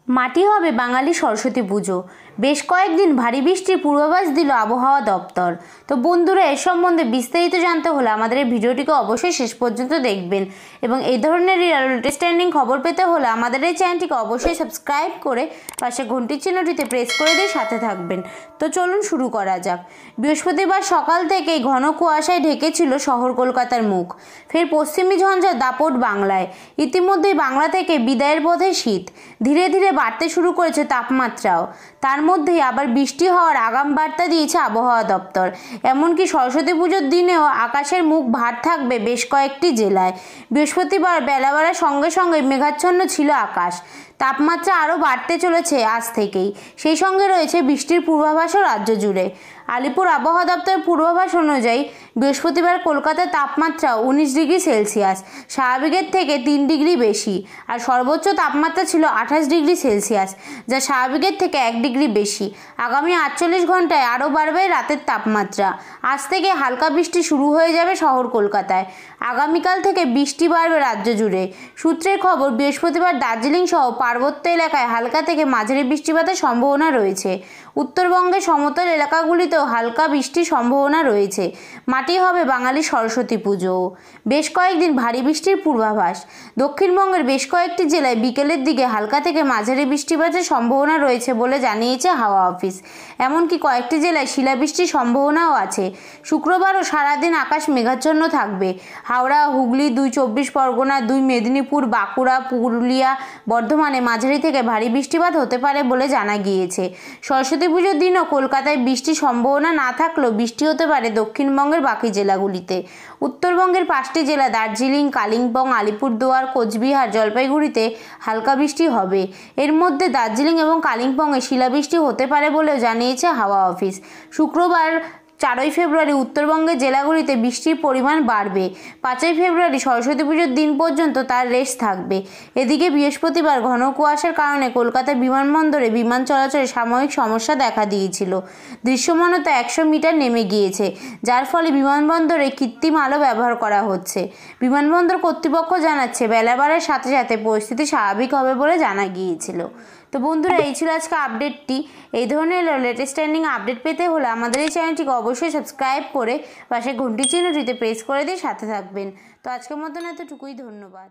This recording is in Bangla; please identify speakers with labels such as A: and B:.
A: মাটি হবে বাঙালি সরস্বতী পুজো। বেশ কয়েকদিন ভারী বৃষ্টির পূর্বাভাস দিল আবহাওয়া দপ্তর। তো বন্ধুরা, এর সম্বন্ধে বিস্তারিত জানতে হলে আমাদের এই ভিডিওটিকে অবশ্যই শেষ পর্যন্ত দেখবেন এবং এই ধরনের লেটেস্ট ট্রেন্ডিং খবর পেতে হলে আমাদের এই চ্যানেলটিকে অবশ্যই সাবস্ক্রাইব করে পাশে ঘন্টির চিহ্নটিতে প্রেস করে দিয়ে সাথে থাকবেন। তো চলুন শুরু করা যাক। বৃহস্পতিবার সকাল থেকেই ঘন কুয়াশায় ঢেকেছিল শহর কলকাতার মুখ। ফের পশ্চিমী ঝঞ্ঝার দাপট বাংলায়। ইতিমধ্যেই বাংলা থেকে বিদায়ের পথে শীত। ধীরে ধীরে বাড়তে শুরু করেছে তাপমাত্রাও। তার মধ্যেই আবার বৃষ্টি হওয়ার আগাম বার্তা দিয়েছে আবহাওয়া দপ্তর। এমনকি সরস্বতী পুজোর দিনেও আকাশের মুখ ভার থাকবে বেশ কয়েকটি জেলায়। বৃহস্পতিবার বেলা বাড়ার সঙ্গে সঙ্গে মেঘাচ্ছন্ন ছিল আকাশ। তাপমাত্রা আরও বাড়তে চলেছে আজ থেকেই। সেই সঙ্গে রয়েছে বৃষ্টির পূর্বাভাসও রাজ্য জুড়ে। আলিপুর আবহাওয়া দপ্তরের পূর্বাভাস অনুযায়ী বৃহস্পতিবার কলকাতার তাপমাত্রা 19 ডিগ্রি সেলসিয়াস, স্বাভাবিকের থেকে 3 ডিগ্রি বেশি। আর সর্বোচ্চ তাপমাত্রা ছিল 28 ডিগ্রি সেলসিয়াস, যা স্বাভাবিকের থেকে 1 ডিগ্রি বেশি। আগামী 48 ঘন্টায় আরও বাড়বে রাতের তাপমাত্রা। আজ থেকে হালকা বৃষ্টি শুরু হয়ে যাবে শহর কলকাতায়। আগামীকাল থেকে বৃষ্টি বাড়বে রাজ্য জুড়ে। সূত্রের খবর, বৃহস্পতিবার দার্জিলিং সহ পার্বত্য এলাকায় হালকা থেকে মাঝারি বৃষ্টিপাতের সম্ভাবনা রয়েছে। উত্তরবঙ্গের সমতল এলাকাগুলিতেও হালকা বৃষ্টির সম্ভাবনা রয়েছে। মাটি হবে বাঙালি সরস্বতী পুজো। বেশ কয়েকদিন ভারী বৃষ্টির পূর্বাভাস। দক্ষিণবঙ্গের বেশ কয়েকটি জেলায় বিকেলের দিকে হালকা থেকে মাঝারি বৃষ্টিপাতের সম্ভাবনা রয়েছে বলে জানিয়েছে হাওয়া অফিস। এমনকি কয়েকটি জেলায় শিলাবৃষ্টির সম্ভাবনাও আছে। শুক্রবারও সারাদিন আকাশ মেঘাচ্ছন্ন থাকবে। হাওড়া, হুগলি, 2 চব্বিশ পরগনা, 2 মেদিনীপুর, বাঁকুড়া, পুরুলিয়া, বর্ধমানে মাঝারি থেকে ভারী বৃষ্টিপাত হতে পারে বলে জানা গিয়েছে। সরস্বতী পুজোর দিনও কলকাতায় বৃষ্টির সম্ভাবনা না থাকলেও বৃষ্টি হতে পারে দক্ষিণবঙ্গের বাকি জেলাগুলিতে। উত্তরবঙ্গের 5টি জেলা দার্জিলিং, কালিম্পং, আলিপুরদুয়ার, কোচবিহার, জলপাইগুড়িতে হালকা বৃষ্টি হবে। এর মধ্যে দার্জিলিং এবং কালিম্পংয়ে শিলাবৃষ্টি হতে পারে বলেও জানিয়েছে হাওয়া অফিস। শুক্রবার 4 ফেব্রুয়ারি উত্তরবঙ্গের জেলাগুলিতে বৃষ্টির পরিমাণ বাড়বে। 5 ফেব্রুয়ারি সরস্বতী পুজোর দিন পর্যন্ত তার রেশ থাকবে। এদিকে বৃহস্পতিবার ঘন কুয়াশার কারণে কলকাতা বিমানবন্দরে বিমান চলাচলে সাময়িক সমস্যা দেখা দিয়েছিল। দৃশ্যমানতা 100 মিটার নেমে গিয়েছে, যার ফলে বিমানবন্দরে কৃত্রিম আলো ব্যবহার করা হচ্ছে। বিমানবন্দর কর্তৃপক্ষ জানাচ্ছে, বেলা বাড়ার সাথে সাথে পরিস্থিতি স্বাভাবিক হবে বলে জানা গিয়েছিল। তো বন্ধুরা, এই ছিল আজকে আপডেটটি। এই ধরনের লেটেস্ট ট্রেন্ডিং আপডেট পেতে হলে আমাদের এই চ্যানেলটিকে অবশ্যই সাবস্ক্রাইব করে পাশে ঘন্টি চিহ্নটিতে প্রেস করে দিয়ে সাথে থাকবেন। তো আজকের মতন এতটুকুই, ধন্যবাদ।